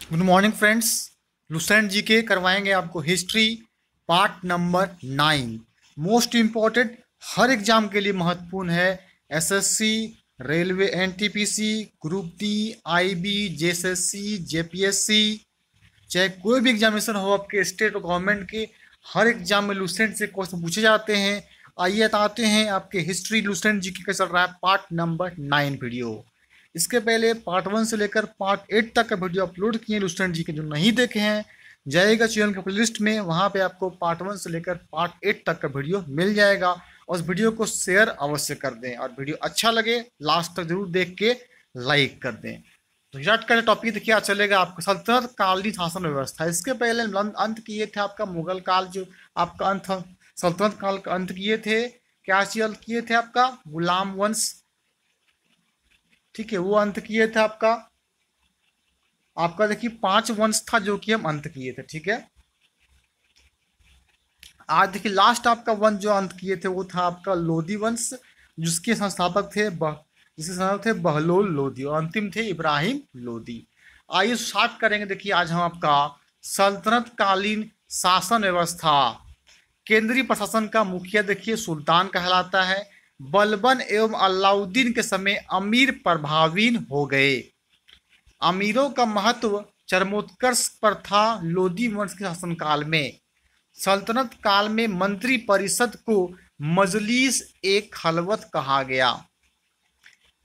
Good morning friends. Lucent G K करवाएंगे आपको history part number 9। Most important, हर exam के लिए महत्वपूर्ण है। SSC, railway, NTPC, group D, IB, JSSC, JPSC, चाहे कोई भी एग्जामिनेशन हो आपके स्टेट और गवर्नमेंट के, हर एग्जाम में लुसेंट से क्वेश्चन पूछे जाते हैं। आइए बताते हैं आपके हिस्ट्री लुसेंट जी का चल रहा है पार्ट नंबर 9 वीडियो। इसके पहले पार्ट 1 से लेकर पार्ट 8 तक का वीडियो अपलोड किए लुसेंट जी के, जो नहीं देखे हैं जाएगा चैनल के प्लेलिस्ट में, वहाँ पे आपको पार्ट 1 से लेकर पार्ट 8 तक का वीडियो मिल जाएगा। और उस वीडियो को शेयर अवश्य कर दें, और वीडियो अच्छा लगे लास्ट तक जरूर देख के लाइक कर दें। तो स्टार्ट करें। टॉपिक देखिए आज चलेगा आपका सल्तनत कालीन शासन व्यवस्था। इसके पहले अंत किए थे आपका मुगल काल, जो आपका अंत सल्तनत काल का अंत किए थे। क्या चल किए थे आपका गुलाम वंश, ठीक है, वो अंत किए थे आपका। आपका देखिए 5 वंश था जो कि हम अंत किए थे, ठीक है। आज देखिए लास्ट आपका वंश जो अंत किए थे वो था आपका लोधी वंश, जिसके संस्थापक थे जिसके संस्थापक थे बहलोल लोधी, और अंतिम थे इब्राहिम लोधी। आइए स्टार्ट करेंगे। देखिए आज हम आपका सल्तनत कालीन शासन व्यवस्था। केंद्रीय प्रशासन का मुखिया देखिए सुल्तान कहलाता है। बलबन एवं अलाउद्दीन के समय अमीर प्रभावीन हो गए। अमीरों का महत्व चरमोत्कर्ष पर था लोधी वंश के शासनकाल में। सल्तनत काल में मंत्री परिषद को मजलिस ए खलवत कहा गया।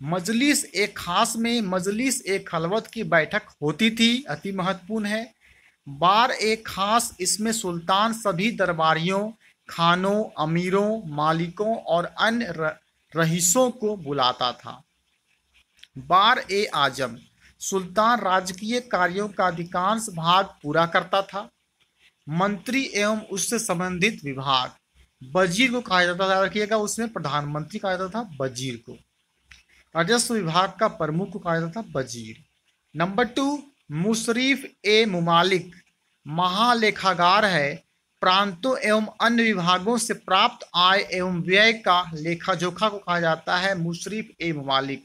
मजलिस ए खास में मजलिस ए खलवत की बैठक होती थी, अति महत्वपूर्ण है। बार ए खास, इसमें सुल्तान सभी दरबारियों, खानों, अमीरों, मालिकों और अन्य रईसों को बुलाता था। बार ए आजम, सुल्तान राजकीय कार्यों का अधिकांश भाग पूरा करता था। मंत्री एवं उससे संबंधित विभाग, वजीर को कहा जाता था, याद रखिएगा, उसमें प्रधानमंत्री कहा जाता था वजीर को। राजस्व विभाग का प्रमुख को कहा जाता था वजीर। नंबर 2, मुशरीफ ए मुमालिक, महालेखागार है। प्रांतों एवं अन्य विभागों से प्राप्त आय एवं व्यय का लेखा जोखा को कहा जाता है मुशरीफ ए मुमालिक।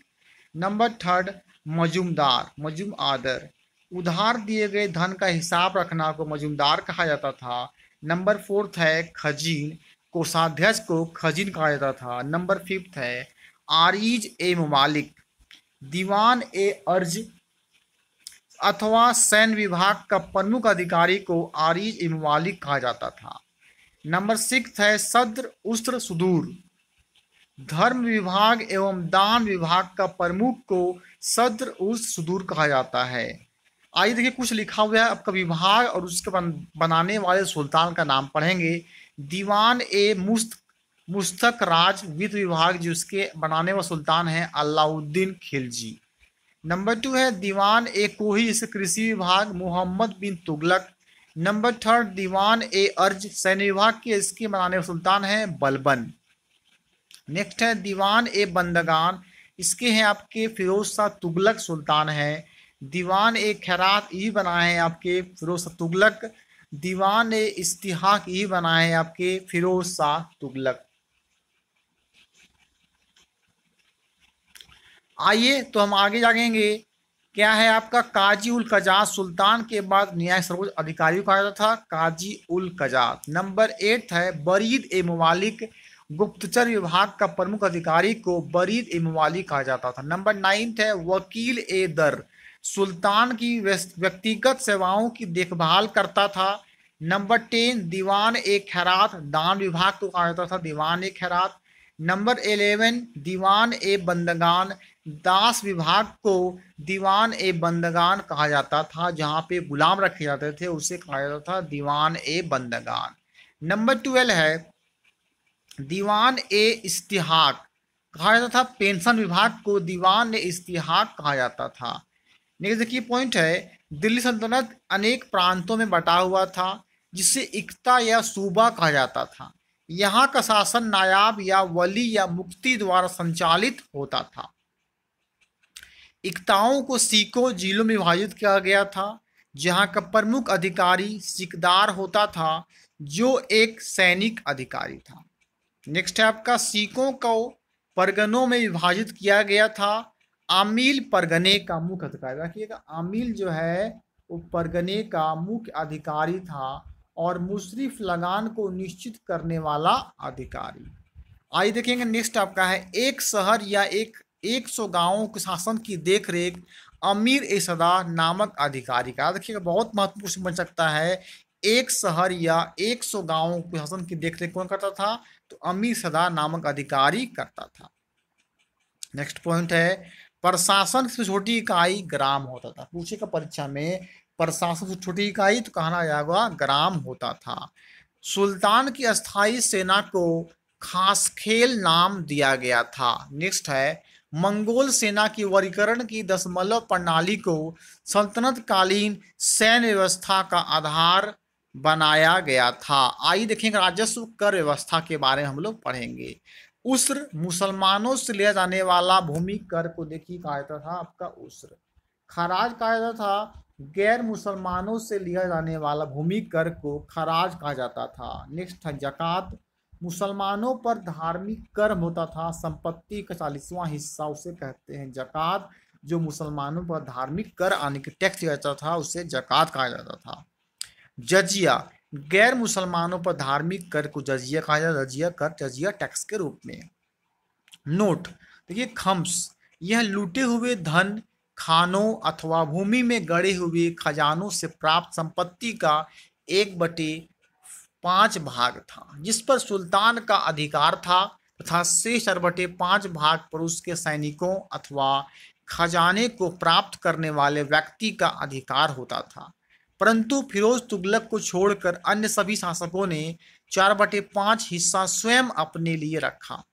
नंबर 3, मजूमदार, मजूम आदर, उधार दिए गए धन का हिसाब रखना को मजूमदार कहा जाता था। नंबर 4 है खजीन, कोषाध्यक्ष को खजीन कहा जाता था। नंबर 5 है आरीज ए मुमालिक, दीवान ए अर्ज अथवा सैन्य विभाग का प्रमुख अधिकारी को आरीज ए मुमालिक कहा जाता था। नंबर 6 है सद्र उस्त्र सुदूर, धर्म विभाग एवं दान विभाग का प्रमुख को सद्र उस्त्र सुदूर कहा जाता है। आइए देखिए कुछ लिखा हुआ है आपका विभाग और उसके बनाने वाले सुल्तान का नाम पढ़ेंगे। दीवान ए मुस्तक राज, वित्त विभाग जिसके बनाने वाले सुल्तान हैं अलाउद्दीन खिलजी। नंबर 2 है दीवान ए कोही, इसे कृषि विभाग मोहम्मद बिन तुगलक। नंबर 3 दीवान ए अर्ज, सैन्य विभाग के इसके बनाने वाले सुल्तान हैं बलबन। नेक्स्ट है दीवान ए बंदगान, इसके हैं आपके फिरोज शाह तुगलक सुल्तान है। दीवान ए खैरात, ये बनाए हैं आपके फिरोज शाह तुगलक। दीवान ए इस्तिहाक, ये बनाए हैं आपके फिरोज शाह तुगलक। आइए तो हम आगे जाएंगे। क्या है आपका काजी उल कजात, सुल्तान के बाद न्याय सर्वोच्च अधिकारी को कहा जाता था काजी उल कजात। नंबर 8 है बरीद ए मुमालिक, गुप्तचर विभाग का प्रमुख अधिकारी को बरीद ए मुमालिक कहा जाता था। नंबर 9 है वकील ए दर, सुल्तान की व्यक्तिगत सेवाओं की देखभाल करता था। नंबर 10 दीवान ए खैरात, दान विभाग को कहा जाता था दीवान ए खैरात। नंबर 11 दीवान ए बंदगान, दास विभाग को दीवान ए बंदगान कहा जाता था, जहां पे गुलाम रखे जाते थे उसे कहा जाता था दीवान ए बंदगान। नंबर 12 है दीवान ए इस्तिहाक, कहा जाता था पेंशन विभाग को दीवान ए इस्तिहाक कहा जाता था। नेक्स्ट देखिए पॉइंट है दिल्ली सल्तनत अनेक प्रांतों में बटा हुआ था, जिसे इक्ता या सूबा कहा जाता था। यहाँ का शासन नायाब या वली या मुफ्ती द्वारा संचालित होता था। इक्ताओं को सीकों जिलों में विभाजित किया गया था, जहाँ का प्रमुख अधिकारी सिकदार होता था, जो एक सैनिक अधिकारी था। नेक्स्ट है आपका सीकों को परगनों में विभाजित किया गया था। आमील परगने का मुख्य अधिकारी, रखिएगा आमील जो है वो परगने का मुख्य अधिकारी था और मुशर्रिफ लगान को निश्चित करने वाला अधिकारी। आइए देखेंगे नेक्स्ट आपका है, एक शहर या 100 गांवों के शासन की देखरेख अमीर ए सदा नामक अधिकारी का। देखिएगा बहुत महत्वपूर्ण क्वेश्चन बन सकता है। एक शहर या 100 गांवों के शासन की देखरेख कौन करता था? तो अमीर सदा नामक अधिकारी करता था। नेक्स्ट पॉइंट है, प्रशासन से छोटी इकाई ग्राम होता था। पूछेगा परीक्षा में, प्रशासन से छोटी इकाई तो कहना जाएगा ग्राम होता था। सुल्तान की अस्थाई सेना को खासखेल नाम दिया गया था। नेक्स्ट है, मंगोल सेना की वर्गीकरण की दशमलव प्रणाली को सल्तनत कालीन सैन्य व्यवस्था का आधार बनाया गया था। आइए देखेंगे राजस्व कर व्यवस्था के बारे में हम लोग पढ़ेंगे। उस्र मुसलमानों से लिया जाने वाला भूमि कर को देखिए कहा जाता था आपका उस्र। खराज कहा जाता था गैर मुसलमानों से लिया जाने वाला भूमि कर को खराज कहा जाता था। नेक्स्ट है जकात, मुसलमानों पर धार्मिक कर होता था, संपत्ति का 40वां हिस्सा उसे कहते हैं जकात। जो मुसलमानों पर धार्मिक कर आने के टैक्स दिया जाता था उसे जकात कहा जाता था। जजिया, गैर मुसलमानों पर धार्मिक कर को जजिया कहा जाता है, जजिया कर जजिया टैक्स के रूप में। नोट देखिए खम्स, यह लूटे हुए धन, खानों अथवा भूमि में गड़े हुए खजानों से प्राप्त संपत्ति का 1/5 भाग था जिस पर सुल्तान का अधिकार था तथा शेष 4/5 भाग पर उसके सैनिकों अथवा खजाने को प्राप्त करने वाले व्यक्ति का अधिकार होता था। परंतु फिरोज तुगलक को छोड़कर अन्य सभी शासकों ने 4/5 हिस्सा स्वयं अपने लिए रखा।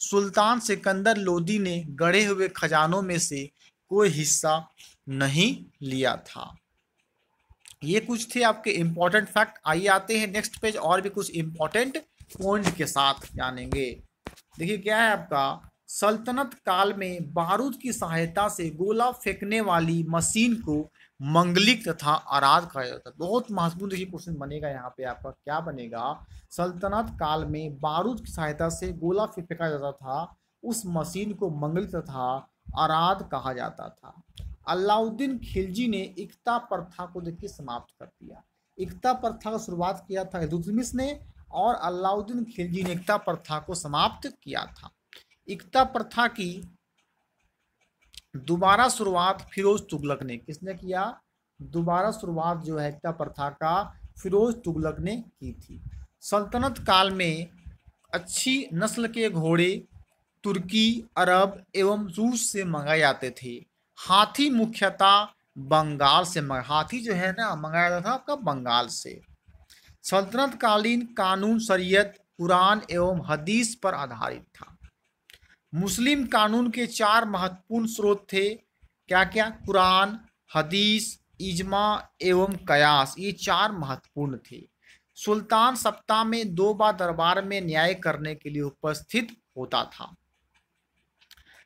सुल्तान सिकंदर लोदी ने गढ़े हुए खजानों में से कोई हिस्सा नहीं लिया था। ये कुछ थे आपके इंपॉर्टेंट फैक्ट। आइए आते हैं नेक्स्ट पेज और भी कुछ इंपॉर्टेंट पॉइंट के साथ जानेंगे। देखिए क्या है आपका, सल्तनत काल में बारूद की सहायता से गोला फेंकने वाली मशीन को मंगलिक तथा आराध कहा जाता है। बहुत महत्वपूर्ण देखिए क्वेश्चन बनेगा यहाँ पे आपका, क्या बनेगा, सल्तनत काल में बारूद की सहायता से गोला फेंका जाता था उस मशीन को मंगलिक तथा आराध कहा जाता था। अलाउद्दीन खिलजी ने इक्ता प्रथा को देखिए समाप्त कर दिया। इक्ता प्रथा का शुरुआत किया था इल्तुतमिश ने और अलाउद्दीन खिलजी ने इक्ता प्रथा को समाप्त किया था। इक्ता प्रथा की दोबारा शुरुआत फिरोज तुगलक ने, किसने किया? दोबारा शुरुआत जो है इक्ता प्रथा का फिरोज तुगलक ने की थी। सल्तनत काल में अच्छी नस्ल के घोड़े तुर्की, अरब एवं रूस से मंगाए जाते थे। हाथी मुख्यतः बंगाल से हाथी जो है ना मंगाया जाता था आपका बंगाल से। सल्तनत कालीन कानून शरीयत, कुरान एवं हदीस पर आधारित था। मुस्लिम कानून के 4 महत्वपूर्ण स्रोत थे, क्या क्या? कुरान, हदीस, इजमा एवं कयास, ये 4 महत्वपूर्ण थे। सुल्तान सप्ताह में 2 बार दरबार में न्याय करने के लिए उपस्थित होता था।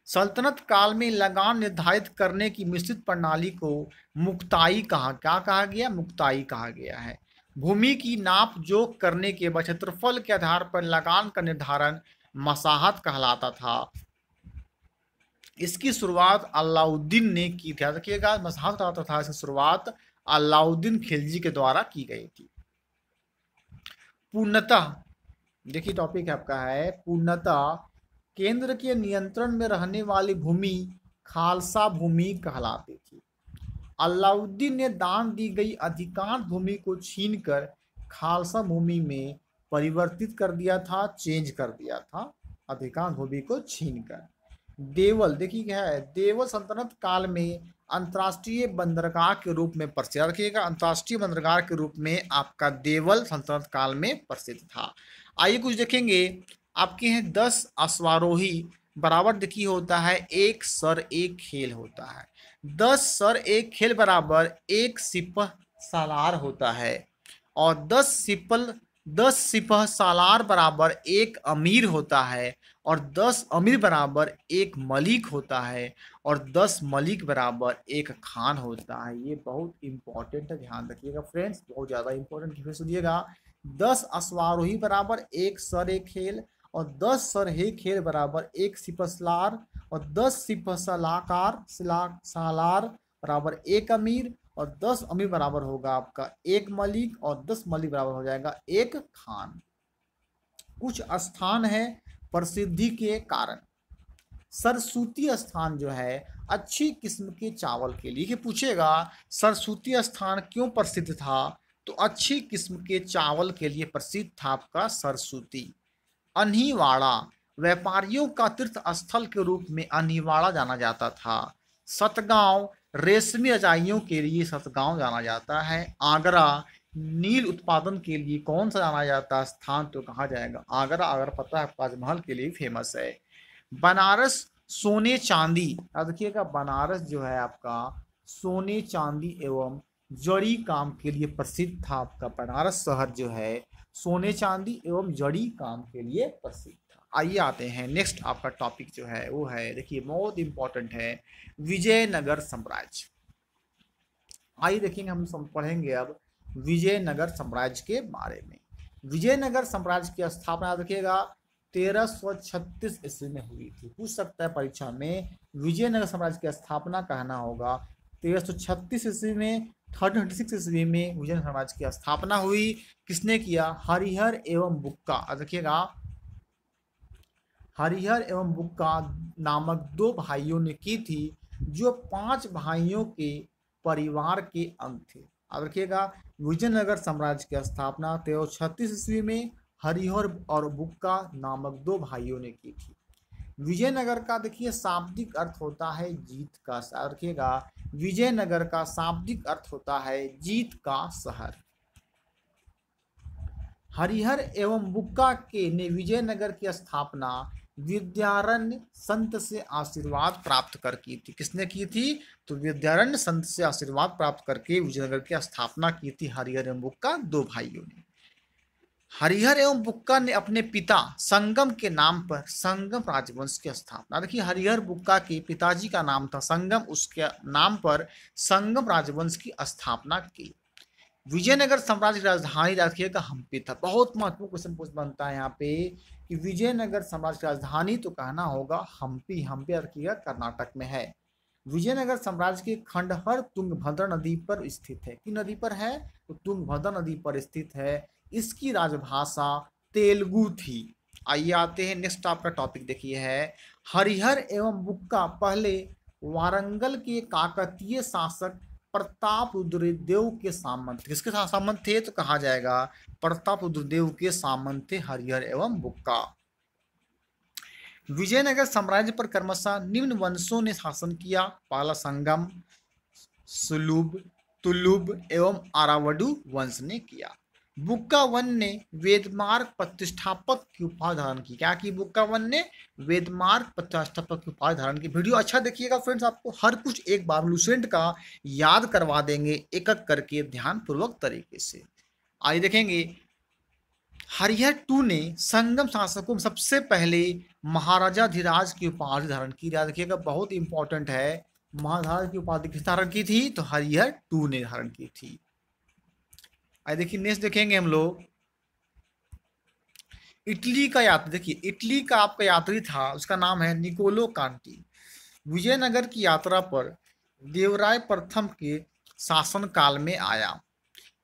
सल्तनत काल में लगान निर्धारित करने की मिश्रित प्रणाली को मुक्ताई कहा गया? मुक्ताई कहा गया है। भूमि की नाप जोख करने के बाद क्षेत्रफल के आधार पर लगान का निर्धारण मसाहत कहलाता था। इसकी शुरुआत अलाउद्दीन ने की थी। रखिएगा मसाहत कहलाता था, इसकी शुरुआत अलाउद्दीन खिलजी के द्वारा की गई थी। पूर्णतः देखिए टॉपिक आपका है पूर्णतः केंद्र के नियंत्रण में रहने वाली भूमि खालसा भूमि कहलाती थी। अलाउद्दीन ने दान दी गई अधिकांश भूमि को छीनकर खालसा भूमि में परिवर्तित कर दिया था, चेंज कर दिया था अधिकांश भूमि को छीनकर। देवल देखिए क्या है, देवल सल्तनत काल में अंतर्राष्ट्रीय बंदरगाह के रूप में प्रसिद्ध, रखिएगा अंतर्राष्ट्रीय बंदरगाह के रूप में आपका देवल सल्तनत काल में प्रसिद्ध था। आइए कुछ देखेंगे आपके हैं 10 अश्वारोही बराबर देखिए होता है 1 सर 1 खेल होता है। 10 सर 1 खेल बराबर 1 सिपह सालार होता है और 10 सिपह सालार बराबर 1 अमीर होता है और 10 अमीर बराबर 1 मलिक होता है और 10 मलिक बराबर 1 खान होता है। ये बहुत इंपॉर्टेंट है, ध्यान रखिएगा फ्रेंड्स, बहुत ज़्यादा इंपॉर्टेंट फिर सुनिएगा। 10 अश्वारोही बराबर 1 सर 1 खेल और 10 सरहे खेल बराबर 1 सिपह सालार और 10 सिपह सालार बराबर 1 अमीर और 10 अमीर बराबर होगा आपका 1 मलिक, और 10 मलिक बराबर हो जाएगा 1 खान। कुछ स्थान है प्रसिद्धि के कारण। सरसूती स्थान जो है अच्छी किस्म के चावल के लिए, पूछेगा सरसूती स्थान क्यों प्रसिद्ध था, तो अच्छी किस्म के चावल के लिए प्रसिद्ध था आपका सरसूती। अन्हीवाड़ा, व्यापारियों का तीर्थ स्थल के रूप में अन्हीवाड़ा जाना जाता था। सतगांव, रेशमी रजाइयों के लिए सतगांव जाना जाता है। आगरा, नील उत्पादन के लिए कौन सा जाना जाता है स्थान, तो कहा जाएगा आगरा। अगर पता है ताजमहल के लिए फेमस है। बनारस, सोने चांदी, याद रखिएगा बनारस जो है आपका सोने चांदी एवं जड़ी काम के लिए प्रसिद्ध था। आपका बनारस शहर जो है सोने चांदी एवं जड़ी काम के लिए प्रसिद्ध था। आइए आते हैं नेक्स्ट आपका टॉपिक जो है वो है, देखिए बहुत इंपॉर्टेंट है, विजयनगर साम्राज्य। आइए देखेंगे, हम पढ़ेंगे अब विजयनगर साम्राज्य के बारे में। विजयनगर साम्राज्य की स्थापना याद रखिएगा 1336 ईस्वी में हुई थी। पूछ सकता है परीक्षा में, विजयनगर साम्राज्य की स्थापना कहना होगा 1336 ईस्वी में, 1336 ईस्वी में विजयनगर साम्राज्य की स्थापना हुई। किसने किया, हरिहर एवं बुक्का, रखिएगा हरिहर एवं बुक्का नामक 2 भाइयों ने की थी, जो 5 भाइयों के परिवार के अंग थे। अब रखिएगा विजयनगर साम्राज्य की स्थापना 1336 ईस्वी में हरिहर और बुक्का नामक 2 भाइयों ने की थी। विजयनगर का देखिए शाब्दिक अर्थ होता है जीत का, रखिएगा विजयनगर का शाब्दिक अर्थ होता है जीत का शहर। हरिहर एवं बुक्का के ने विजयनगर की स्थापना विद्यारण्य संत से आशीर्वाद प्राप्त कर की थी। किसने की थी, तो विद्यारण्य संत से आशीर्वाद प्राप्त करके विजयनगर की स्थापना की थी हरिहर एवं बुक्का 2 भाइयों ने। हरिहर एवं बुक्का ने अपने पिता संगम के नाम पर संगम राजवंश की स्थापना, देखिए हरिहर बुक्का के पिताजी का नाम था संगम, उसके नाम पर संगम राजवंश की स्थापना की। विजयनगर साम्राज्य की राजधानी रखिएगा हम्पी था। बहुत महत्वपूर्ण क्वेश्चन बनता है यहाँ पे कि विजयनगर साम्राज्य की राजधानी, तो कहना होगा हम्पी। हम्पी रखिएगा कर्नाटक में है। विजयनगर साम्राज्य के खंडहर तुंगभद्रा नदी पर स्थित है। किस नदी पर है, तो तुंगभद्रा नदी पर स्थित है। इसकी राजभाषा तेलुगु थी। आइए आते हैं नेक्स्ट आपका टॉपिक देखिए है, हरिहर एवं बुक्का पहले वारंगल के काकतीय शासक प्रतापरुद्रदेव के सामंत। किसके साथ सामंत थे, तो कहा जाएगा प्रतापरुद्रदेव के सामंत थे हरिहर एवं बुक्का। विजयनगर साम्राज्य पर क्रमशः निम्न वंशों ने शासन किया। पहला संगम, सुलुभ, तुलुभ एवं आरावडु वंश ने किया। बुक्का वन ने वेदमार्ग प्रतिष्ठापक की उपाधि धारण की। क्या की, बुक्का वन ने वेदमार्ग प्रतिष्ठापक की उपाधि धारण की। वीडियो अच्छा देखिएगा फ्रेंड्स, आपको हर कुछ एक बार लूसेंट का याद करवा देंगे एक एक करके ध्यान पूर्वक तरीके से। आइए देखेंगे, हरिहर 2 ने संगम शासकों में सबसे पहले महाराजाधिराज की उपाधि धारण की। याद रखिएगा बहुत इंपॉर्टेंट है, महाराज की उपाधि किस धारण की थी, तो हरिहर 2 ने धारण की थी। आइए देखिए नेक्स्ट देखेंगे हम लोग इटली का यात्री। देखिए इटली का आपका यात्री था, उसका नाम है निकोलो कांटी। विजयनगर की यात्रा पर देवराय प्रथम के शासन काल में आया।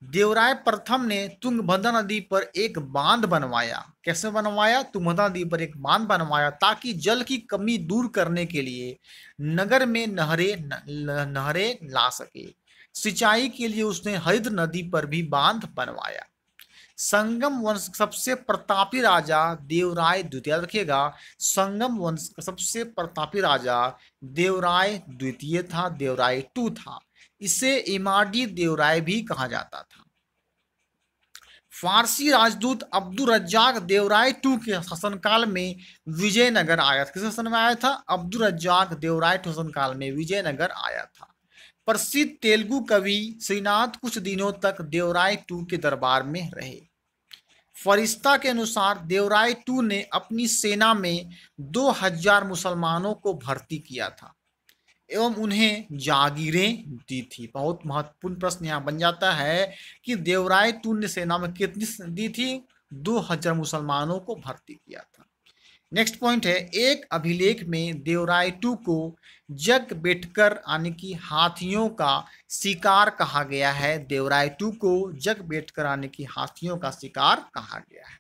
देवराय प्रथम ने तुंगभद्रा नदी पर एक बांध बनवाया। कैसे बनवाया, तुंगभद्रा नदी पर एक बांध बनवाया ताकि जल की कमी दूर करने के लिए नगर में नहरें ला सके। सिंचाई के लिए उसने हरिद्र नदी पर भी बांध बनवाया। संगम वंश सबसे प्रतापी राजा देवराय द्वितीय, रखिएगा संगम वंश का सबसे प्रतापी राजा देवराय द्वितीय था, देवराय 2 था। इसे इमाडी देवराय भी कहा जाता था। फारसी राजदूत अब्दुल रज्जाक देवराय 2 के शासनकाल में विजयनगर आया था। किस शासन में आया था, अब्दुल रज्जाक देवराय 2 शासनकाल में विजयनगर आया था। प्रसिद्ध तेलुगु कवि श्रीनाथ कुछ दिनों तक देवराय 2 के दरबार में रहे। फरिश्ता के अनुसार देवराय 2 ने अपनी सेना में 2000 मुसलमानों को भर्ती किया था एवं उन्हें जागीरें दी थी। बहुत महत्वपूर्ण प्रश्न यहाँ बन जाता है कि देवराय 2 ने सेना में कितनी दी थी, 2000 मुसलमानों को भर्ती किया था। नेक्स्ट पॉइंट है, एक अभिलेख में देवराय टू को जगबेटकर यानी कि हाथियों का शिकार कहा गया है। देवराय टू को जगबेटकर यानी कि हाथियों का शिकार कहा गया है।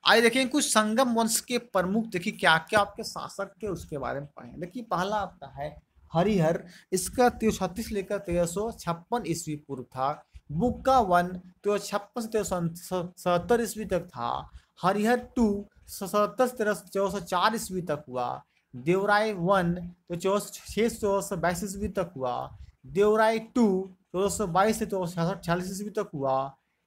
आइए देखें कुछ संगम वंश के प्रमुख, देखिए क्या क्या आपके शासक थे उसके बारे में पढ़ें। देखिए पहला आपका है हरिहर, इसका 336 लेकर 1356 ईस्वी पूर्व था। बुक्का वन 1356 से 1377 ईस्वी तक था। हरिहर टू 77 से 1404 ईस्वी तक हुआ। देवराय वन तो 1422 ईस्वी तक हुआ। देवराय टू 1422 से 1446 ईस्वी तक हुआ।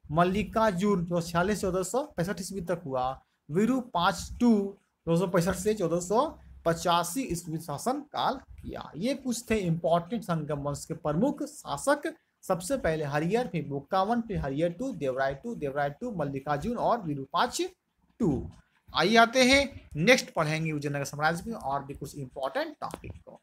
मल्लिकार्जुन 1446 से 1465 ईस्वी तक हुआ। विरूपाक्ष 1465 से 1485 ईस्वी शासन काल किया। ये कुछ थे इंपॉर्टेंट संगम वंश के प्रमुख शासक। सबसे पहले हरिहर, फिर बुक्कावन, फिर हरिहर देवराय टू, मल्लिकार्जुन और विरूपाक्ष टू। आइए आते हैं नेक्स्ट पढ़ेंगे विजयनगर साम्राज्य में और भी कुछ इंपॉर्टेंट टॉपिक को।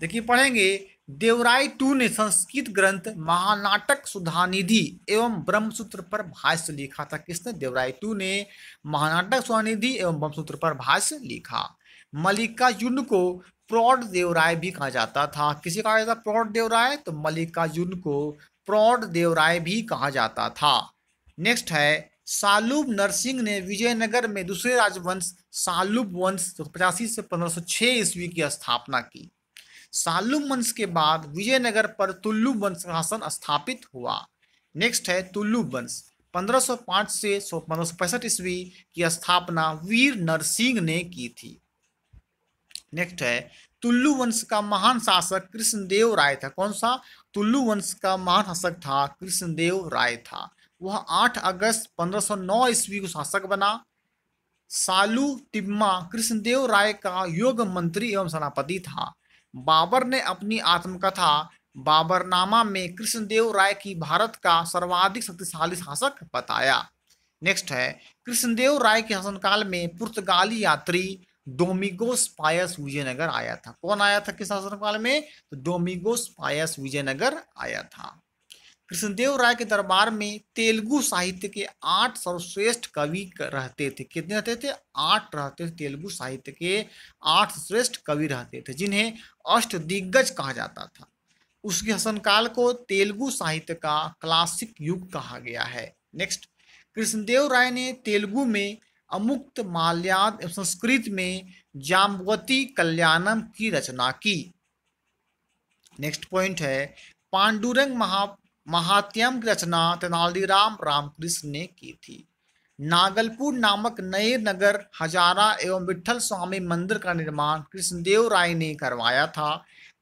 देखिए पढ़ेंगे, देवराय टू ने संस्कृत ग्रंथ महानाटक सुधानिधि एवं ब्रह्मसूत्र पर भाष्य लिखा था। किसने? देवराय टू ने महानाटक सुधानिधि एवं ब्रह्मसूत्र पर भाष्य लिखा। मल्लिकार्जुन को प्रौढ़ देवराय भी कहा जाता था। किसे कहा जाता? प्रौढ़ देवराय। तो मल्लिकार्जुन को प्रौढ़ देवराय भी कहा जाता था। नेक्स्ट है, सालुब नरसिंह ने विजयनगर में दूसरे राजवंश सालुब वंश 85 से 1506 ईस्वी की स्थापना की। सालुब वंश के बाद विजयनगर पर तुल्लुब वंश का शासन स्थापित हुआ। नेक्स्ट है तुल्लुब वंश 1505 से 1565 ईस्वी की स्थापना वीर नरसिंह ने की थी। नेक्स्ट है, तुल्लु वंश का महान शासक कृष्णदेव राय था। कौन सा? तुल्लु वंश का महान शासक था कृष्णदेव राय था। वह 8 अगस्त 1509 ईस्वी को शासक बना। सालू टिम्मा कृष्णदेव राय का योग मंत्री एवं सेनापति था। बाबर ने अपनी आत्मकथा बाबरनामा में कृष्णदेव राय की भारत का सर्वाधिक शक्तिशाली शासक बताया। नेक्स्ट है, कृष्णदेव राय के शासनकाल में पुर्तगाली यात्री डोमिगोस पायस विजयनगर आया था। कौन आया था किस शासनकाल में? तो डोमिगोस पायस विजयनगर आया था। कृष्णदेव राय के दरबार में तेलुगु साहित्य के 8 सर्वश्रेष्ठ कवि रहते थे। कितने रहते थे? 8 रहते थे। तेलुगु साहित्य के 8 श्रेष्ठ कवि रहते थे जिन्हें अष्टदिग्गज कहा जाता था। उसके शासनकाल को तेलुगु साहित्य का क्लासिक युग कहा गया है। नेक्स्ट, कृष्णदेव राय ने तेलुगु में अमुक्त माल्याद एवं संस्कृत में जाम्बवती कल्याणम की रचना की। नेक्स्ट पॉइंट है, पांडुरंग महात्यम की रचना तेनालीराम रामकृष्ण ने की थी। नागलपुर नामक नए नगर हजारा एवं विठल स्वामी मंदिर का निर्माण कृष्णदेव राय ने करवाया था।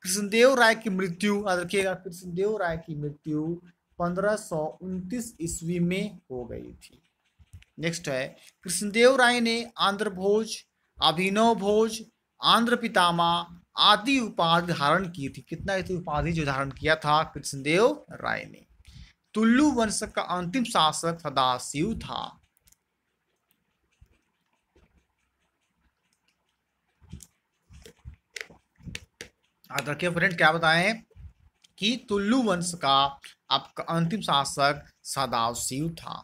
कृष्णदेव राय की मृत्यु, रखिएगा, कृष्णदेव राय की मृत्यु 1529 ईस्वी में हो गई थी। नेक्स्ट है, कृष्णदेव राय ने आंध्र भोज, अभिनव भोज, आंध्र पितामह आदि उपाधि धारण की थी। कितना उपाधि जो धारण किया था कृष्णदेव राय ने। तुल्लु वंश का अंतिम शासक सदाशिव था। याद रखिए फ्रेंड, क्या बताएं कि तुल्लु वंश का आपका अंतिम शासक सदाशिव था।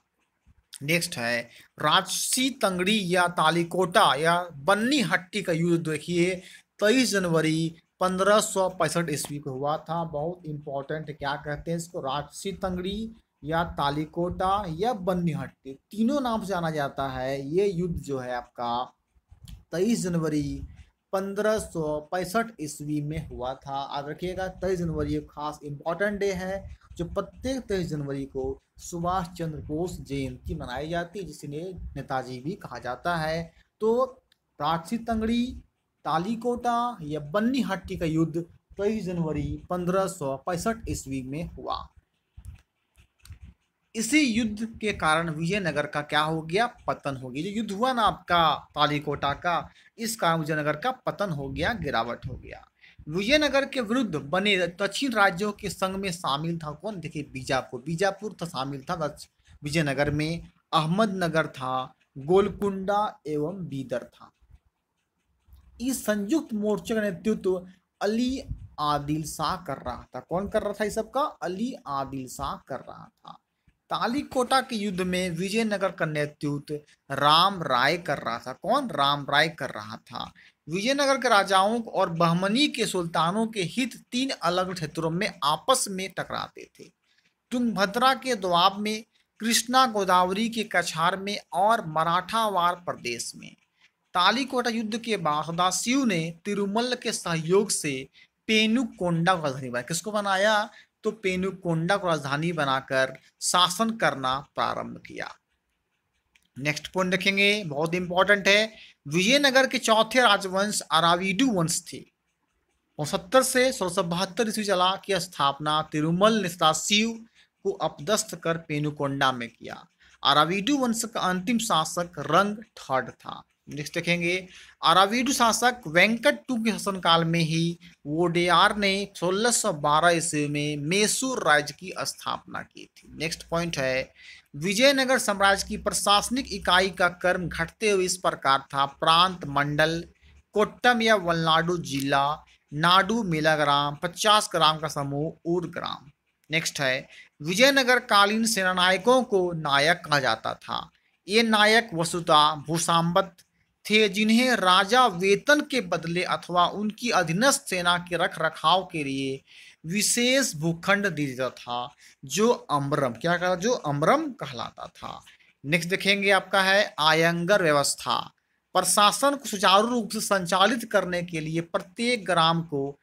नेक्स्ट है, राजसी तंगड़ी या तालीकोटा या बन्नी हट्टी का युद्ध देखिए 23 जनवरी 1565 ईस्वी को हुआ था। बहुत इंपॉर्टेंट, क्या कहते हैं इसको? राजसी तंगड़ी या तालीकोटा या बन्नी हट्टी, तीनों नाम से जाना जाता है। ये युद्ध जो है आपका 23 जनवरी 1565 ईस्वी में हुआ था। याद रखिएगा 23 जनवरी एक खास इंपॉर्टेंट डे है जो प्रत्येक 23 जनवरी को सुभाष चंद्र बोस जयंती मनाई जाती है, जिसे नेताजी भी कहा जाता है। तो राजसी तंगड़ी, तालीकोटा या बन्नी हट्टी का युद्ध 23 जनवरी 1565 ईस्वी में हुआ। इसी युद्ध के कारण विजयनगर का क्या हो गया? पतन हो गया। जो युद्ध हुआ ना आपका तालीकोटा का, इस कारण विजयनगर का पतन हो गया, गिरावट हो गया। विजयनगर के विरुद्ध बने दक्षिण राज्यों के संघ में शामिल था कौन? देखिए बीजापुर था, शामिल था विजयनगर में। अहमदनगर था, गोलकुंडा एवं बीदर था। इस संयुक्त मोर्चे का नेतृत्व अली आदिल शाह कर रहा था। कौन कर रहा था? इस सबका अली आदिल शाह कर रहा था। तालीकोटा के युद्ध में विजयनगर का नेतृत्व राम राय कर रहा था। कौन? राम राय कर रहा था। विजयनगर के राजाओं और बहमनी के सुल्तानों के हित तीन अलग क्षेत्रों में आपस में टकराते थे। तुंगभद्रा के दोआब में, कृष्णा गोदावरी के कछार में और मराठावाड़ प्रदेश में। तालीकोटा युद्ध के बाद सदाशिव ने तिरुमल के सहयोग से पेनुकोंडा को राजधानी बनाया। किसको बनाया? तो पेनुकोंडा को राजधानी बनाकर शासन करना प्रारंभ किया। नेक्स्ट पॉइंट देखेंगे, बहुत इंपॉर्टेंट है। विजयनगर के चौथे राजवंश अराविडु वंश थे। 69 से 1672 ईस्वी चला की स्थापना तिरुमल ने सदाशिव को अपदस्थ कर पेनुकोंडा में किया। अराविडु वंश का अंतिम शासक रंग थर्ड था। नेक्स्ट देखेंगे, अराविडु शासक वेंकट टू के शासनकाल में ही वोडेयार ने 1612 ईस्वी में मैसूर राज्य की स्थापना की थी। नेक्स्ट पॉइंट है, विजयनगर साम्राज्य की प्रशासनिक इकाई का क्रम घटते हुए इस प्रकार था: प्रांत, मंडल, कोट्टम या वलनाडु जिला, नाडु मेला ग्राम, 50 ग्राम का समूह, ऊर ग्राम। नेक्स्ट है, विजयनगर कालीन सेनानायकों को नायक कहा जाता था। ये नायक वसुधा भूसाम्बत थे, जिन्हें राजा वेतन के बदले अथवा उनकी अधीनस्थ सेना के रख रखाव के लिए विशेष भूखंड देता था, जो अम्बरम क्या कहा? जो अम्बरम कहलाता था। नेक्स्ट देखेंगे, आपका है आयंगर व्यवस्था। प्रशासन को सुचारू रूप से संचालित करने के लिए प्रत्येक ग्राम को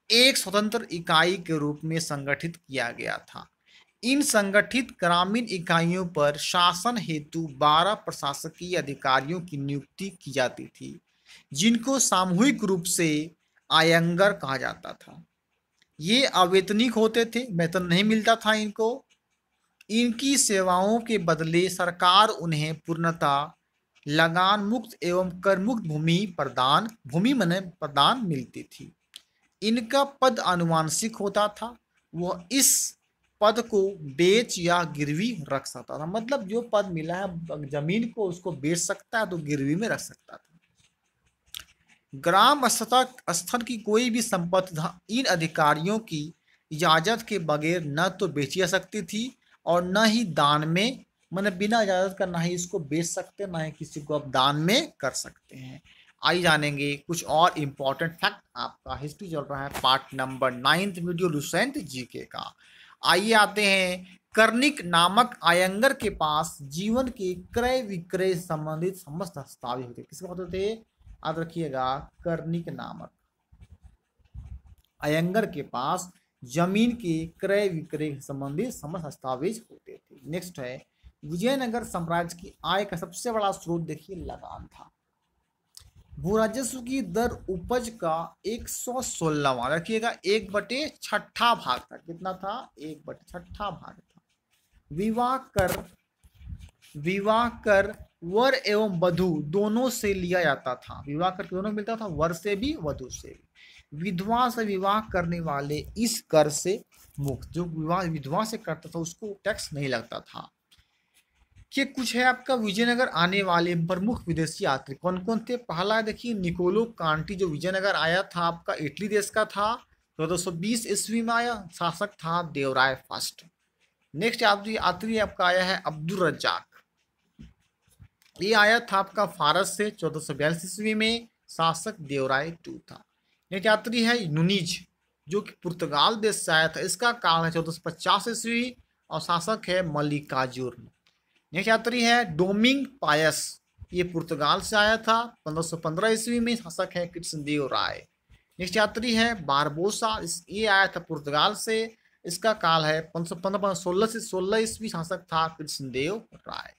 एक स्वतंत्र इकाई के रूप में संगठित किया गया था। इन संगठित ग्रामीण इकाइयों पर शासन हेतु 12 प्रशासकीय अधिकारियों की नियुक्ति की जाती थी, जिनको सामूहिक रूप से आयंगर कहा जाता था। ये अवेतनिक होते थे, वेतन नहीं मिलता था इनको। इनकी सेवाओं के बदले सरकार उन्हें पूर्णतः लगान मुक्त एवं कर मुक्त भूमि प्रदान मिलती थी। इनका पद अनुवांशिक होता था। वह इस पद को बेच या गिरवी रख सकता था। मतलब जो पद मिला है जमीन को, उसको बेच सकता है तो गिरवी में रख सकता था। ग्राम स्तर की कोई भी संपत्ति इन अधिकारियों की इजाजत के बगैर न तो बेची जा सकती थी और न ही दान में, मतलब बिना इजाजत का ना ही इसको बेच सकते, ना ही किसी को आप दान में कर सकते हैं। आइए जानेंगे कुछ और इम्पोर्टेंट फैक्ट। आपका हिस्ट्री चल रहा है part number 9 video Lucent GK का। आइए आते हैं, कर्णिक नामक आयंगर के पास जीवन के क्रय विक्रय संबंधित समस्त दस्तावेज होते। किसके पास होते थे? याद रखिएगा, कर्णिक नामक आयंगर के पास जमीन के क्रय विक्रय संबंधित समस्त दस्तावेज होते थे। नेक्स्ट है, विजयनगर साम्राज्य की आय का सबसे बड़ा स्रोत देखिए लगान था। भू राजस्व की दर उपज का 116वां, रखिएगा 1/6 भाग था। कितना था? 1/6 भाग था। विवाह कर वर एवं वधु दोनों से लिया जाता था। विवाह कर दोनों मिलता था, वर से भी वधु से भी। विधवा से विवाह करने वाले इस कर से मुक्त, जो विवाह विधवा से करता था उसको टैक्स नहीं लगता था। कि कुछ है आपका विजयनगर आने वाले प्रमुख विदेशी यात्री कौन कौन थे? पहला देखिए निकोलो कांटी, जो विजयनगर आया था आपका इटली देश का था, 1420 ईस्वी में आया। शासक था देवराय फर्स्ट। नेक्स्ट यात्री आपका आया है अब्दुल रज्जाक। ये आया था आपका फारस से 1442 ईस्वी में। शासक देवराय टू था। नेक्स्ट यात्री है नुनीज, जो कि पुर्तगाल देश से आया था। इसका काल है 1450 ईस्वी और शासक है मल्लिकार्जुन। नेक्स्ट यात्री है डोमिंग पायस, ये पुर्तगाल से आया था 1515 ईस्वी में। शासक है कृष्णदेव राय। नेक्स्ट यात्री है बारबोसा, ये आया था पुर्तगाल से। इसका काल है 1516 से 16 ईस्वी। शासक था कृष्णदेव राय।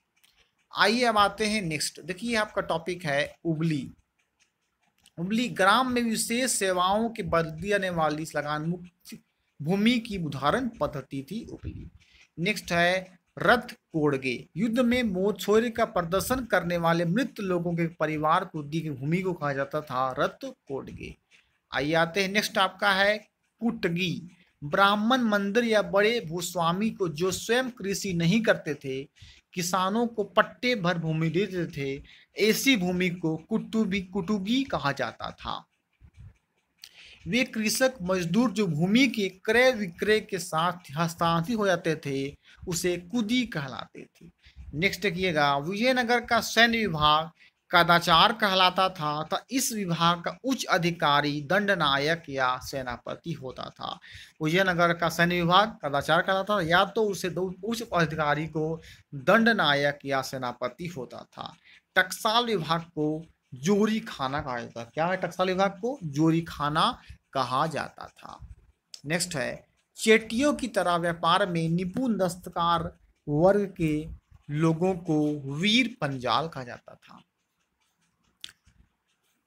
आइए अब आते हैं नेक्स्ट। देखिए आपका टॉपिक है उबली। उबली ग्राम में विशेष सेवाओं के बदले देने वाली लगान मुक्त भूमि की उदाहरण पद्धति थी उबली। नेक्स्ट है रथ कोड़गे, युद्ध में मोछोरे का प्रदर्शन करने वाले मृत लोगों के परिवार को दी गई भूमि को कहा जाता था रथ कोड़गे। आइए आते हैं नेक्स्ट आपका है कुटगी। ब्राह्मण मंदिर या बड़े भूस्वामी को जो स्वयं कृषि नहीं करते थे, किसानों को पट्टे भर भूमि देते थे, ऐसी भूमि को कुटुगी कहा जाता था। वे कृषक मजदूर जो भूमि के क्रय विक्रय के साथ हस्तांतरित हो जाते थे उसे कुदी कहलाते थे। नेक्स्ट देखिएगा, विजयनगर का सैन्य विभाग कदाचार कहलाता था। तो इस विभाग का उच्च अधिकारी दंडनायक या सेनापति होता था। विजयनगर का सैन्य विभाग कदाचार कहलाता था, या तो उसे उच्च अधिकारी को दंडनायक या सेनापति होता था। टकसाल विभाग को जोरी खाना कहा जाता था। क्या है टकसाल विभाग को? जोरी खाना कहा जाता था। नेक्स्ट है, चेटियों की तरह व्यापार में निपुण दस्तकार वर्ग के लोगों को वीर पंजाल कहा जाता था।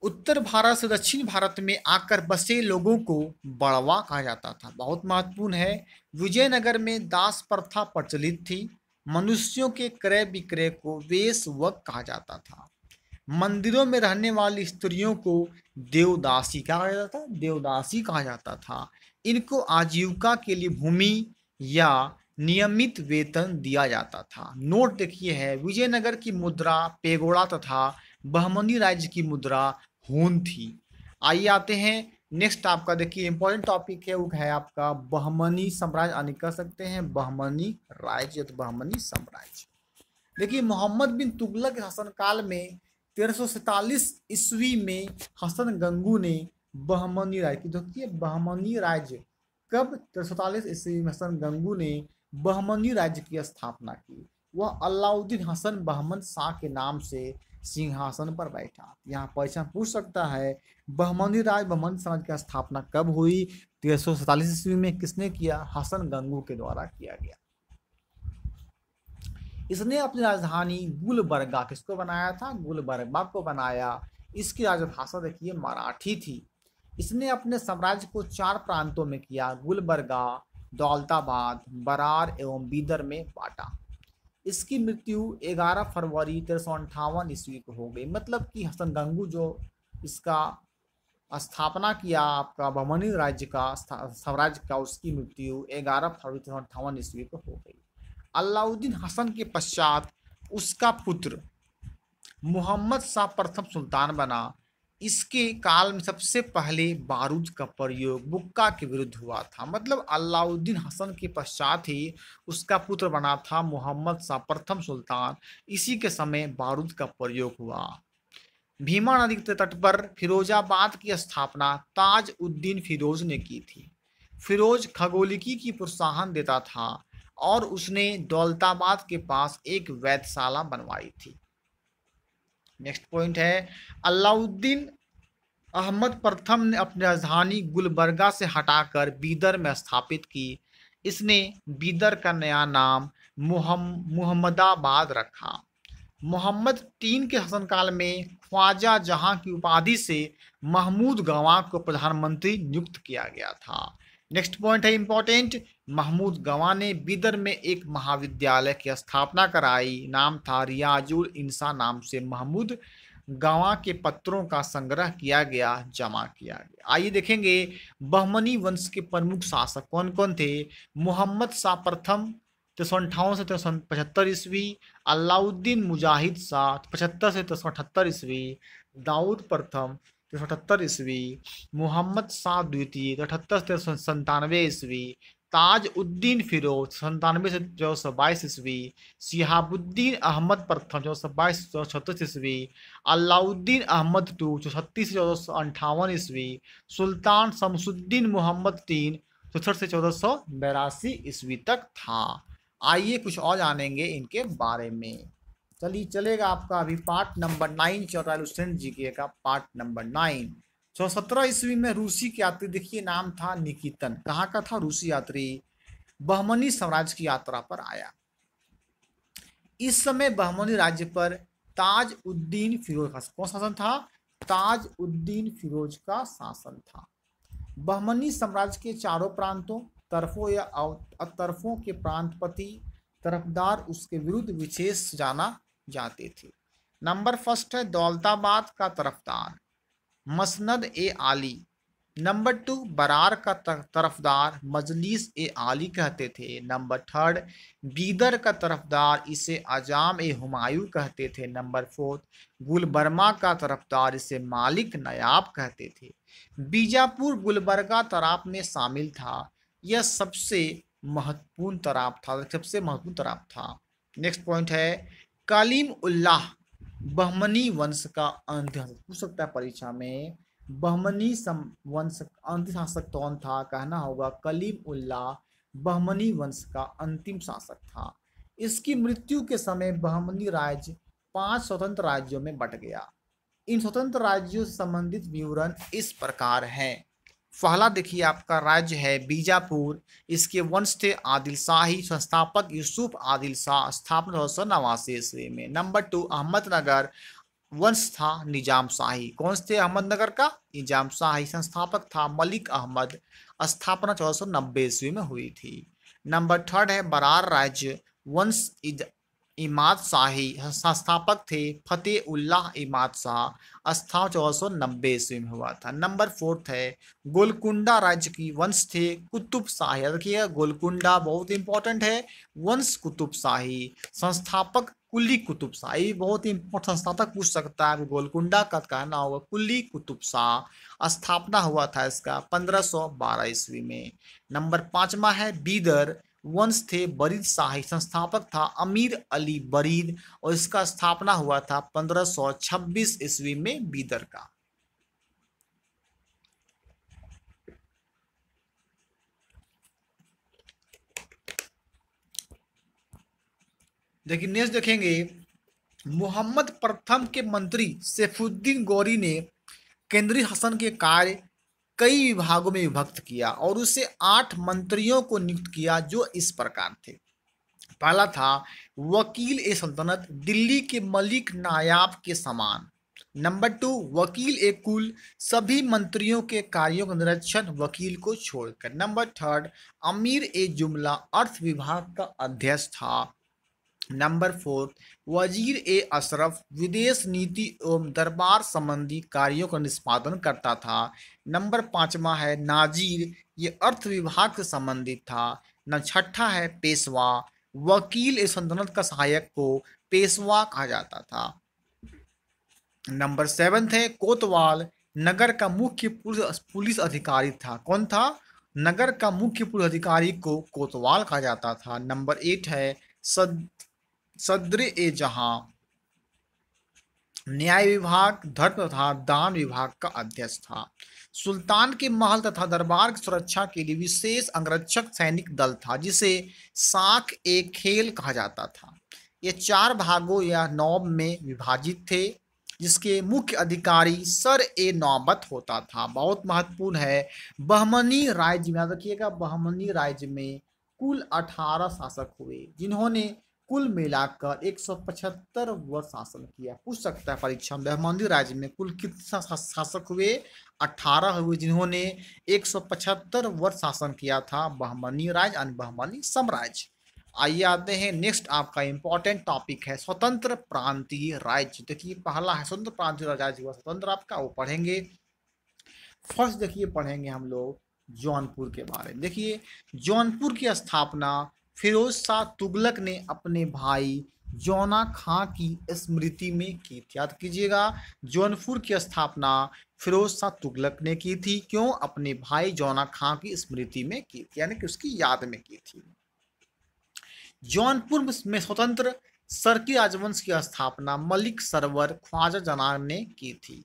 उत्तर भारत से दक्षिण भारत में आकर बसे लोगों को बड़वा कहा जाता था। बहुत महत्वपूर्ण है। विजयनगर में दास प्रथा प्रचलित थी। मनुष्यों के क्रय विक्रय को वेश्यवक कहा जाता था। मंदिरों में रहने वाली स्त्रियों को देवदासी कहा जाता था। देवदासी कहा जाता था। इनको आजीविका के लिए भूमि या नियमित वेतन दिया जाता था। नोट देखिए है, विजयनगर की मुद्रा पेगोड़ा तथा बहमनी राज्य की मुद्रा हून थी। आइए आते हैं नेक्स्ट, आपका देखिए इंपॉर्टेंट टॉपिक है, वो है आपका बहमनी साम्राज्य, यानी कह सकते हैं बहमनी राज्य, तो बहमनी साम्राज्य। देखिए मोहम्मद बिन तुगलक के शासनकाल में 1347 ईस्वी में हसन गंगू ने बहमनी राज्य की, देखिए बहमनी राज्य कब 1347 ईस्वी में हसन गंगू ने बहमनी राज्य की स्थापना की। वह अलाउद्दीन हसन बहमन शाह के नाम से सिंहासन पर बैठा। यहाँ क्वेश्चन पूछ सकता है बहमनी राज बहमन समाज की स्थापना कब हुई? 1347 ईस्वी में। किसने किया? हसन गंगू के द्वारा किया गया। इसने अपनी राजधानी गुलबर्गा किसको बनाया था? गुलबर्गा को बनाया। इसकी राजभाषा देखिए मराठी थी। इसने अपने साम्राज्य को 4 प्रांतों में किया, गुलबर्गा, दौलताबाद, बरार एवं बीदर में बांटा। इसकी मृत्यु 11 फरवरी 1358 ईस्वी को हो गई। मतलब कि हसन गंगू जो इसका स्थापना किया आपका बहमनी राज्य का साम्राज्य का, उसकी मृत्यु 11 फरवरी 1358 ईस्वी को हो गई। अलाउद्दीन हसन के पश्चात उसका पुत्र मोहम्मद शाह प्रथम सुल्तान बना। इसके काल में सबसे पहले बारूद का प्रयोग बुक्का के विरुद्ध हुआ था। मतलब अलाउद्दीन हसन के पश्चात ही उसका पुत्र बना था मोहम्मद शाह प्रथम सुल्तान। इसी के समय बारूद का प्रयोग हुआ। भीमा नदी के तट पर फिरोजाबाद की स्थापना ताज उद्दीन फिरोज ने की थी। फिरोज खगोलिकी की प्रोत्साहन देता था और उसने दौलताबाद के पास एक वैधशाला बनवाई थी। नेक्स्ट पॉइंट है, अलाउद्दीन अहमद प्रथम ने अपनी राजधानी गुलबर्गा से हटाकर बीदर में स्थापित की। इसने बीदर का नया नाम मुहम्मदाबाद रखा। मोहम्मद III के शासनकाल में ख्वाजा जहां की उपाधि से महमूद गवां को प्रधानमंत्री नियुक्त किया गया था। नेक्स्ट पॉइंट है इंपॉर्टेंट, महमूद गवां ने बीदर में एक महाविद्यालय की स्थापना कराई। नाम था रियाजुल इंसा। नाम से महमूद गवां के पत्रों का संग्रह किया गया, जमा किया गया। आइए देखेंगे बहमनी वंश के प्रमुख शासक कौन कौन थे। मोहम्मद शाह प्रथम 1358 से 1375 ईस्वी, अलाउद्दीन मुजाहिद शाह 75 से 1378 ईस्वी, दाऊद प्रथम 1378 ईस्वी, मोहम्मद शाह द्वितीय 1378 से 1397 ईस्वी, ताज उद्दीन फिरोज 97 से 1422 ईस्वी, शिहाबुद्दीन अहमद प्रथम 1422 से 1436 ईस्वी, अलाउद्दीन अहमद II 1436 से 1458 ईस्वी, सुल्तान शमसुद्दीन मोहम्मद III 64 से 1482 ईस्वी तक था। आइए कुछ और जानेंगे इनके बारे में। चलिए चलेगा आपका अभी पार्ट नंबर 9 चल रहा है लुसेंट जीके का पार्ट नंबर 9। 17 ईस्वी में रूसी के यात्री, देखिए नाम था निकितन। कहाँ का था? रूसी यात्री बहमनी साम्राज्य की यात्रा पर आया। इस समय बहमनी राज्य पर ताज उद्दीन फिरोज का कौन शासन था? ताज उद्दीन फिरोज का शासन था। बहमनी साम्राज्य के चारों प्रांतों, तरफों या अतरफों के प्रांतपति तरफदार उसके विरुद्ध विशेष जाना जाते थे। नंबर फर्स्ट है दौलताबाद का तरफदार मसनद ए आली। नंबर 2 बरार का तरफदार मजलिस ए आली कहते थे। नंबर 3 बीदर का तरफदार इसे अजाम ए हुमायूं कहते थे। नंबर 4 गुलबर्मा का तरफदार इसे मालिक नयाब कहते थे। बीजापुर गुलबर्गा तराप में शामिल था। यह सबसे महत्वपूर्ण तराप था, सबसे महत्वपूर्ण तराप था। नेक्स्ट पॉइंट है कलीम उल्लाह बहमनी वंश का अंतिम शासक। पूछ सकता है परीक्षा में, बहमनी वंश अंतिम शासक कौन था? कहना होगा कलीम उल्लाह बहमनी वंश का अंतिम शासक था। इसकी मृत्यु के समय बहमनी राज्य 5 स्वतंत्र राज्यों में बंट गया। इन स्वतंत्र राज्यों से संबंधित विवरण इस प्रकार हैं। पहला देखिए आपका राज्य है बीजापुर, इसके वंश थे आदिल शाही, संस्थापक यूसुफ आदिल शाह, स्थापना 1689 ईस्वी में। नंबर 2 अहमदनगर वंश था निजाम शाही। कौन थे अहमदनगर का? निजाम शाही। संस्थापक था मलिक अहमद, स्थापना 1490 ईस्वी में हुई थी। नंबर 3 है बरार राज्य वंश इमाद शाही, संस्थापक थे फतेह उल्लाह इमाद शाह, स्थापना 1490 ईस्वी में हुआ था। नंबर 4 है गोलकुंडा राज्य की वंश थे कुतुब शाही। देखिए गोलकुंडा बहुत इंपॉर्टेंट है, वंश कुतुब शाही, संस्थापक कुली कुतुब शाही। बहुत इंपॉर्टेंट संस्थापक पूछ सकता है, गोलकुंडा का कहना होगा कुली कुतुब शाह। स्थापना हुआ था इसका 1512 ईस्वी में। नंबर 5वां है बीदर वंश थे बरीद शाही, संस्थापक था अमीर अली बरीद और इसका स्थापना हुआ था 1526 ईस्वी में बीदर का। देखिए नेक्स्ट देखेंगे मोहम्मद प्रथम के मंत्री सैफुद्दीन गौरी ने केंद्रीय शासन के कार्य कई विभागों में विभक्त किया और उसे 8 मंत्रियों को नियुक्त किया जो इस प्रकार थे। पहला था वकील ए सल्तनत, दिल्ली के मलिक नायाब के समान। नंबर 2 वकील ए कुल, सभी मंत्रियों के कार्यों का निरीक्षण वकील को छोड़कर। नंबर 3 अमीर ए जुमला, अर्थ विभाग का अध्यक्ष था। नंबर 4 वजीर ए अशरफ, विदेश नीति एवं दरबार संबंधी कार्यों का निष्पादन करता था। नंबर 5वां है नाजीर, ये अर्थ विभाग से संबंधित था। न 6ठा है पेशवा, वकील ए सल्तनत का सहायक को पेशवा कहा जाता था। नंबर 7 है कोतवाल, नगर का मुख्य पुलिस अधिकारी था। कौन था? नगर का मुख्य पुलिस अधिकारी को कोतवाल कहा जाता था। नंबर 8 है सद्र ए जहां, न्याय विभाग, धर्म तथा दान विभाग का अध्यक्ष था। सुल्तान के महल तथा दरबार की सुरक्षा के लिए विशेष अंगरक्षक सैनिक दल था जिसे साख ए खेल कहा जाता था। ये 4 भागों या नौब में विभाजित थे जिसके मुख्य अधिकारी सर ए नौबत होता था। बहुत महत्वपूर्ण है। बहमनी राज्य में याद रखिएगा, बहमनी राज्य में कुल 18 शासक हुए जिन्होंने कुल मिलाकर 175 वर्ष शासन किया। पूछ सकता है परीक्षा में बहमनी राज्य में कुल कितने शासक हुए? 18 हुए जिन्होंने 175 वर्ष शासन किया था। बहमनी राज्य यानी बहमनी साम्राज्य। आइए आते हैं नेक्स्ट, आपका इंपॉर्टेंट टॉपिक है स्वतंत्र प्रांतीय राज्य। देखिए पहला है स्वतंत्र प्रांतीय राज्य हुआ स्वतंत्र आपका, वो पढ़ेंगे। फर्स्ट देखिए पढ़ेंगे हम लोग जौनपुर के बारे में। देखिए जौनपुर की स्थापना फिरोज शाह तुगलक ने अपने भाई जौना खां की स्मृति में की थी। याद कीजिएगा, जौनपुर की स्थापना फिरोज शाह तुगलक ने की थी। क्यों? अपने भाई जौना खां की स्मृति में की थी, यानी कि उसकी याद में की थी। जौनपुर में स्वतंत्र सरकी राजवंश की स्थापना मलिक सरवर ख्वाजा जहान ने की थी।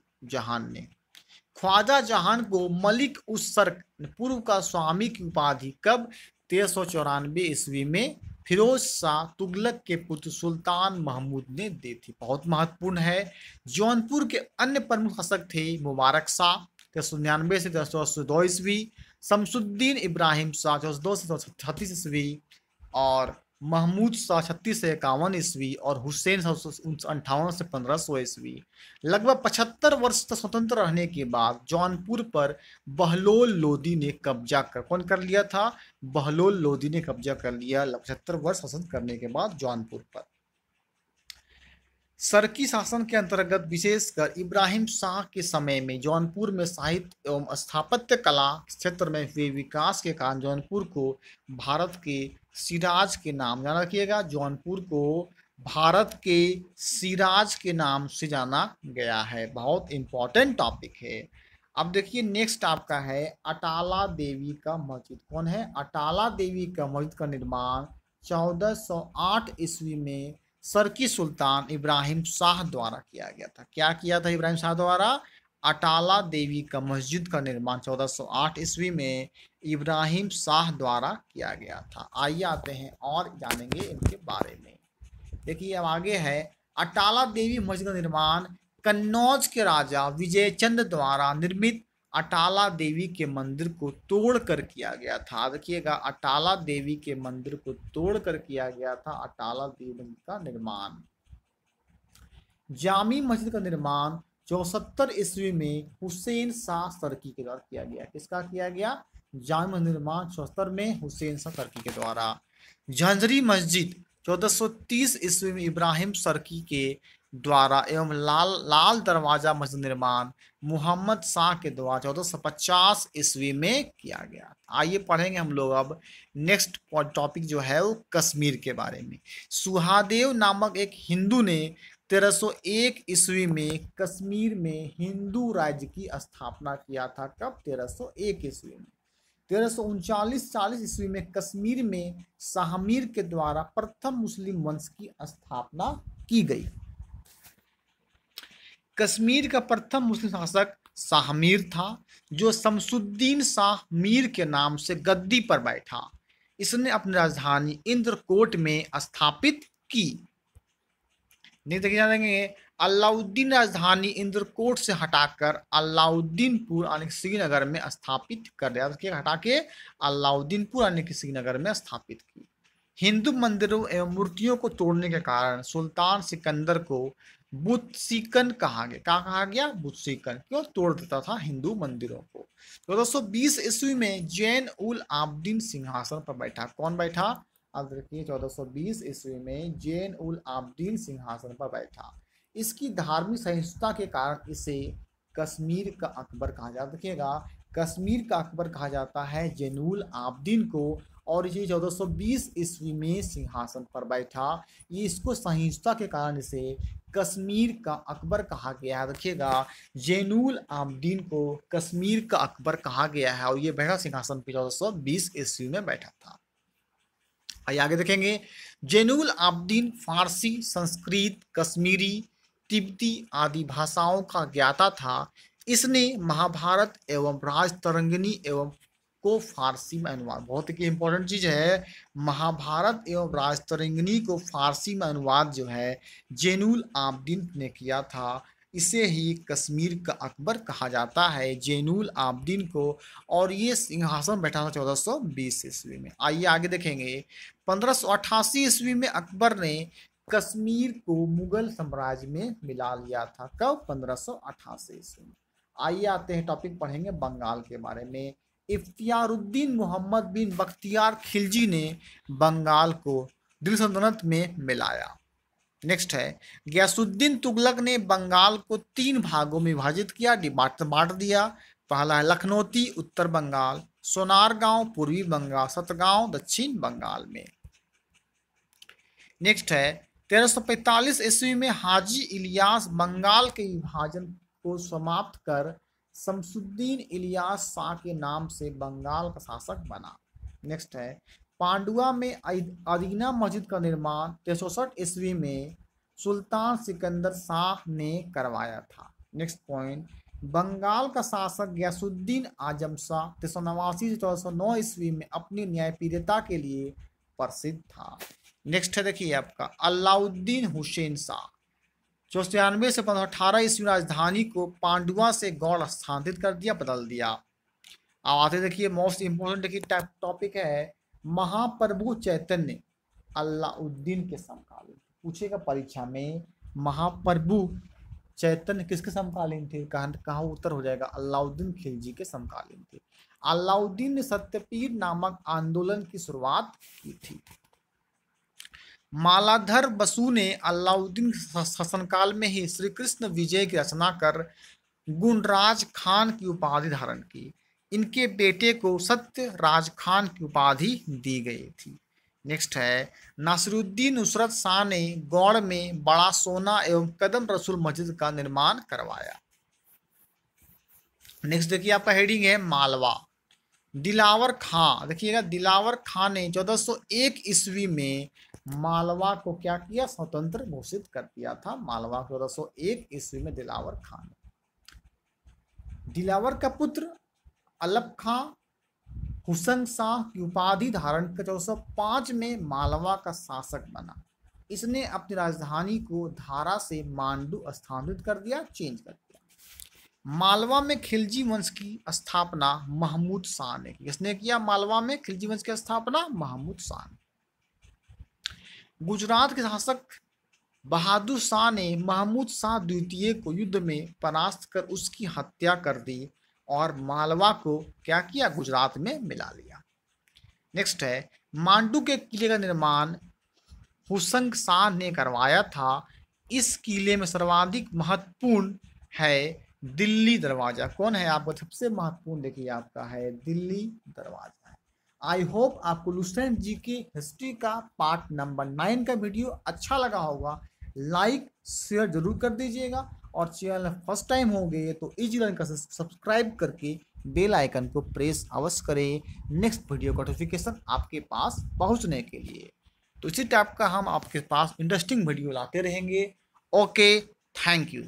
ख्वाजा जहान को मलिक उस सर पूर्व का स्वामी की उपाधि कब? 1394 ईस्वी में फिरोज शाह तुगलक के पुत्र सुल्तान महमूद ने दी थी। बहुत महत्वपूर्ण है। जौनपुर के अन्य प्रमुख शासक थे मुबारक शाह 1399 से 1382 ईस्वी, शमसुद्दीन इब्राहिम शाह 1402 से 1336 ईस्वी और महमूद शाह 36 से 51 ईस्वी और हुसैन 58 से 1500 ईस्वी। लगभग 75 वर्ष तक स्वतंत्र रहने के बाद जौनपुर पर बहलोल लोदी ने कब्जा कौन कर लिया था? बहलोल लोदी ने कब्जा कर लिया 75 वर्ष शासन करने के बाद जौनपुर पर। सरकी शासन के अंतर्गत विशेषकर इब्राहिम शाह के समय में जौनपुर में साहित्य एवं स्थापत्य कला क्षेत्र में हुए विकास के कारण जौनपुर को भारत के सिराज के नाम जाना रखिएगा। जौनपुर को भारत के सिराज के नाम से जाना गया है। बहुत इंपॉर्टेंट टॉपिक है। अब देखिए नेक्स्ट आपका है अटाला देवी का मस्जिद। कौन है? अटाला देवी का मस्जिद का निर्माण 1408 ईस्वी में सरकी सुल्तान इब्राहिम शाह द्वारा किया गया था। क्या किया था इब्राहिम शाह द्वारा? अटाला देवी का मस्जिद का निर्माण 1408 ईस्वी में इब्राहिम शाह द्वारा किया गया था। आइए आते हैं और जानेंगे इनके बारे में। देखिए अब आगे है अटाला देवी मस्जिद का निर्माण कन्नौज के राजा विजयचंद द्वारा निर्मित अटाला देवी के मंदिर को तोड़कर किया गया था। देखिएगा अटाला देवी के मंदिर को तोड़कर किया गया था अटाला देवी मंदिर का निर्माण। जामी मस्जिद का निर्माण 74 ईस्वी में हुसैन शाह सरकी के द्वारा किया गया। किसका किया गया? जामी मस्जिद निर्माण 74 में हुसैन शाह सरकी के द्वारा। झंझरी मस्जिद 1430 ईस्वी में इब्राहिम सरकी के द्वारा एवं लाल दरवाजा मस्जिद निर्माण मोहम्मद शाह के द्वारा 1450 ईस्वी में किया गया। आइए पढ़ेंगे हम लोग अब नेक्स्ट टॉपिक जो है वो कश्मीर के बारे में। सुहादेव नामक एक हिंदू ने 1301 ईस्वी में कश्मीर में हिंदू राज्य की स्थापना किया था। कब? 1301 ईस्वी में। 1339-40 ईस्वी में कश्मीर में शाहमीर के द्वारा प्रथम मुस्लिम वंश की स्थापना की गई। कश्मीर का प्रथम मुस्लिम शासक शाहमीर था जो शमसुद्दीन शाह मीर के नाम से गद्दी पर बैठा। इसने अपनी राजधानी इंद्रकोट में स्थापित की। नहीं देखिए जानेंगे अलाउद्दीन राजधानी इंद्रकोट से हटाकर अलाउद्दीनपुर यानी श्रीनगर में स्थापित कर दिया। हटा के अलाउद्दीनपुर यानी श्रीनगर में स्थापित की। हिंदू मंदिरों एवं मूर्तियों को तोड़ने के कारण सुल्तान सिकंदर को बुतसीकन कहा गया। क्या कहा गया? बुतसीकन। क्यों? तोड़ देता था हिंदू मंदिरों को। 1420 ईस्वी में जैन उल आबदीन सिंहासन पर बैठा। कौन बैठा? अब देखिए 1420 ईस्वी में जैन उल आबदीन सिंहासन पर बैठा। इसकी धार्मिक सहिष्णुता के कारण इसे कश्मीर का अकबर कहा जाता। देखिएगा कश्मीर का अकबर कहा जाता है जैनुल आबदीन को, और ये 1420 ईस्वी में सिंहासन पर बैठा। ये इसको सहिष्णुता के कारण इसे कश्मीर का अकबर कहा गया है। देखिएगा जैनुल आबदीन को कश्मीर का अकबर कहा गया है और ये बैठा सिंहासन पर 1420 ईस्वी में बैठा था। आइए आगे देखेंगे। जैनुल आबदीन फारसी, संस्कृत, कश्मीरी, तिब्बती आदि भाषाओं का ज्ञाता था। इसने महाभारत एवं राजतरंगिणी एवं को फारसी में अनुवाद, बहुत ही इंपॉर्टेंट चीज है, महाभारत एवं राजतरंगिणी को फारसी में अनुवाद जो है जैनुल आबदीन ने किया था। इसे ही कश्मीर का अकबर कहा जाता है जैनुल आबदीन को, और ये सिंहासन बैठा था 1420 ईस्वी में। आइए आगे देखेंगे। 1588 ईस्वी में अकबर ने कश्मीर को मुगल साम्राज्य में मिला लिया था। कब? 1588 ईस्वी में। आइए आते हैं टॉपिक पढ़ेंगे बंगाल के बारे में। इफ्तियारुद्दीन मोहम्मद बिन बख्तियार खिलजी ने बंगाल को दिल्ली सल्तनत में मिलाया। नेक्स्ट है गयासुद्दीन तुगलक ने बंगाल को 3 भागों में विभाजित किया, बांट दिया। पहला है लखनौती उत्तर बंगाल, सोनारगांव पूर्वी बंगाल, सतगांव दक्षिण बंगाल में। नेक्स्ट है 1345 ईस्वी में हाजी इलियास बंगाल के विभाजन को समाप्त कर शमसुद्दीन इलियास शाह के नाम से बंगाल का शासक बना। नेक्स्ट है पांडुआ में अदीना मस्जिद का निर्माण 1360 ईस्वी में सुल्तान सिकंदर शाह ने करवाया था। नेक्स्ट पॉइंट, बंगाल का शासक गयासुद्दीन आजम शाह 1389 से 1409 ईस्वी में अपनी न्यायप्रियता के लिए प्रसिद्ध था। नेक्स्ट है देखिए आपका अलाउद्दीन हुसैन शाह 1493 से 1518 ईस्वी राजधानी को पांडुआ से गौड़ स्थानांतरित कर दिया, बदल दिया। अब आते देखिए मोस्ट इंपोर्टेंट देखिए टॉपिक है महाप्रभु चैतन्य अलाउद्दीन के समकालीन। पूछेगा परीक्षा में महाप्रभु चैतन्य किसके समकालीन थे? कहाँ उत्तर हो जाएगा? अलाउद्दीन खिलजी के समकालीन थे। अलाउद्दीन ने सत्यपीर नामक आंदोलन की शुरुआत की थी। मालाधर बसु ने अलाउद्दीन शासनकाल में ही श्री कृष्ण विजय की रचना कर गुणराज खान की उपाधि धारण की। इनके बेटे को सत्य राज खान की उपाधि दी गई थी। नेक्स्ट है नासिरुद्दीन नुसरत शाह ने गौड़ में बड़ा सोना एवं कदम रसूल मस्जिद का निर्माण करवाया। नेक्स्ट देखिए आपका हेडिंग है मालवा। दिलावर खां, देखिएगा दिलावर खां ने 1401 ईस्वी में मालवा को क्या किया, स्वतंत्र घोषित कर दिया था। मालवा 1401 ईस्वी में दिलावर खां ने। दिलावर का पुत्र अलप खां हुसैन शाह की उपाधि धारण कर 1405 में मालवा का शासक बना। इसने अपनी राजधानी को धारा से मांडू स्थानांतरित कर दिया, चेंज कर दिया। मालवा में खिलजी वंश की स्थापना महमूद शाह ने की। किसने किया मालवा में खिलजी वंश की स्थापना? महमूद शाह ने। गुजरात के शासक बहादुर शाह ने महमूद शाह द्वितीय को युद्ध में परास्त कर उसकी हत्या कर दी और मालवा को क्या किया, गुजरात में मिला लिया। नेक्स्ट है मांडू के किले का निर्माण हुसैन शाह ने करवाया था। इस किले में सर्वाधिक महत्वपूर्ण है दिल्ली दरवाजा। कौन है आपको सबसे महत्वपूर्ण? देखिए आपका है दिल्ली दरवाजा है। आई होप आपको लुसेंट जी की हिस्ट्री का पार्ट नंबर 9 का वीडियो अच्छा लगा होगा। लाइक शेयर जरूर कर दीजिएगा और चैनल फर्स्ट टाइम हो गए तो इजी लर्न का सब्सक्राइब करके बेल आइकन को प्रेस अवश्य करें नेक्स्ट वीडियो का नोटिफिकेशन आपके पास पहुंचने के लिए। तो इसी टाइप का हम आपके पास इंटरेस्टिंग वीडियो लाते रहेंगे। Okay, thank you.